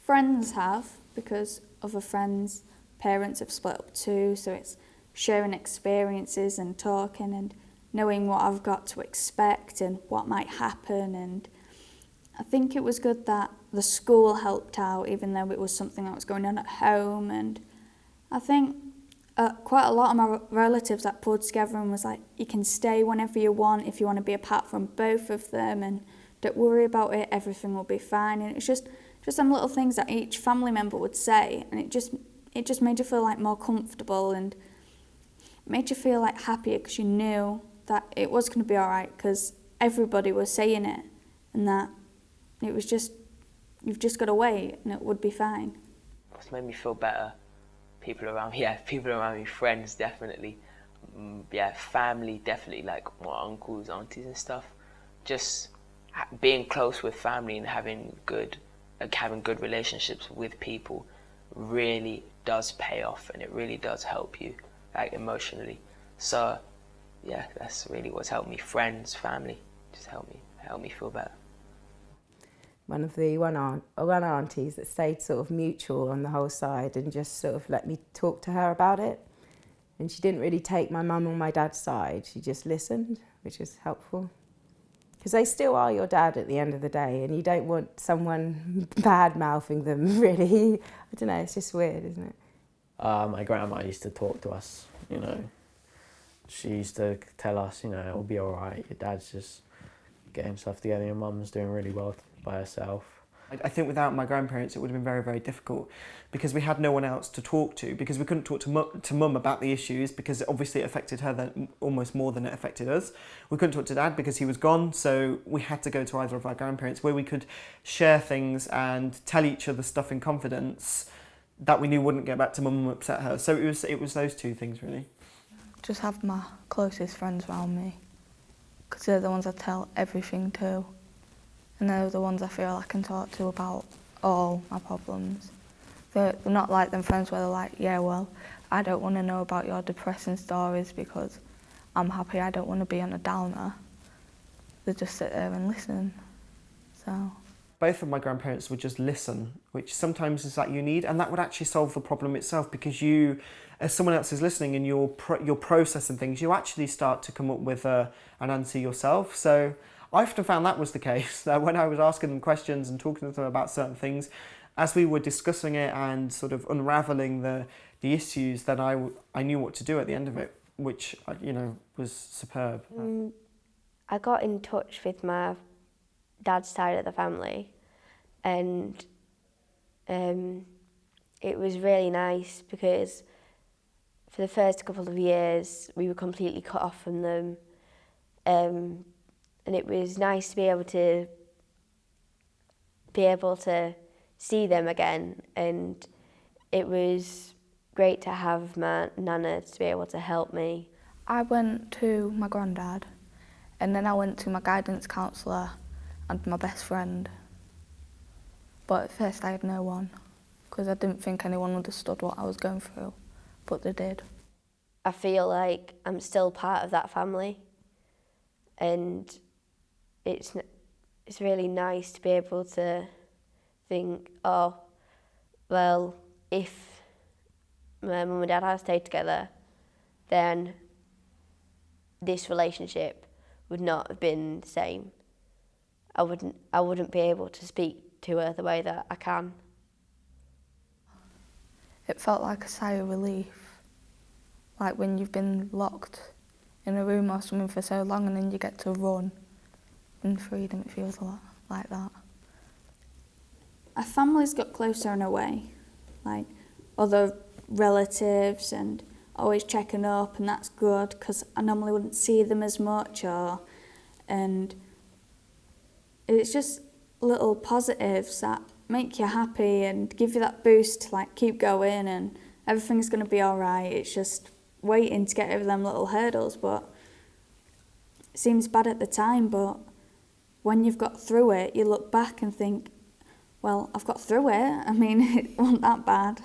Friends have, because other friends' parents have split up too, so it's sharing experiences and talking and knowing what I've got to expect and what might happen. And I think it was good that the school helped out, even though it was something that was going on at home. And I think quite a lot of my relatives that pulled together and was like, you can stay whenever you want if you want to be apart from both of them, and don't worry about it, everything will be fine. And it's just some little things that each family member would say, and it just made you feel like more comfortable and made you feel like happier, because you knew that it was going to be all right, because everybody was saying it, and that it was just, you've just got to wait and it would be fine. It's made me feel better. People around me, friends definitely, family definitely, like my uncles, aunties and stuff. Just being close with family and having good relationships with people really does pay off, and it really does help you, like, emotionally. So yeah, that's really what's helped me. Friends, family, just help me feel better. One aunties that stayed sort of mutual on the whole side and just sort of let me talk to her about it. And she didn't really take my mum or my dad's side. She just listened, which was helpful. Because they still are your dad at the end of the day, and you don't want someone bad-mouthing them, really. I don't know, it's just weird, isn't it? My grandma used to talk to us, you know. She used to tell us, you know, it'll be all right. Your dad's just getting stuff together. Your mum's doing really well by herself. I think without my grandparents it would have been very, very difficult, because we had no one else to talk to, because we couldn't talk to mum about the issues, because obviously it affected her almost more than it affected us. We couldn't talk to dad because he was gone, so we had to go to either of our grandparents, where we could share things and tell each other stuff in confidence that we knew wouldn't get back to mum and upset her. So it was those two things, really. Just have my closest friends around me, because they're the ones I tell everything to. And they're the ones I feel I can talk to about all my problems. They're not like them friends where they're like, yeah, well, I don't want to know about your depressing stories because I'm happy, I don't want to be on a downer. They just sit there and listen, so. Both of my grandparents would just listen, which sometimes is that you need, and that would actually solve the problem itself, because you, as someone else is listening and you're processing things, you actually start to come up with an answer yourself. So I often found that was the case, that when I was asking them questions and talking to them about certain things, as we were discussing it and sort of unravelling the issues, then I knew what to do at the end of it, which, you know, was superb. I got in touch with my dad's side of the family, and it was really nice, because for the first couple of years we were completely cut off from them. And it was nice to be able to see them again, and it was great to have my nana to be able to help me. I went to my granddad, and then I went to my guidance counsellor and my best friend. But at first I had no one, because I didn't think anyone understood what I was going through, but they did. I feel like I'm still part of that family, and it's really nice to be able to think, oh, well, if my mum and dad had stayed together, then this relationship would not have been the same. I wouldn't be able to speak to her the way that I can. It felt like a sigh of relief, like when you've been locked in a room or something for so long and then you get to run in freedom. It feels a lot like that. Our families got closer in a way, like other relatives, and always checking up, and that's good, because I normally wouldn't see them as much, and it's just little positives that make you happy and give you that boost to like keep going, and everything's going to be all right. It's just waiting to get over them little hurdles, but it seems bad at the time, but when you've got through it, you look back and think, well, I've got through it. I mean, it wasn't that bad.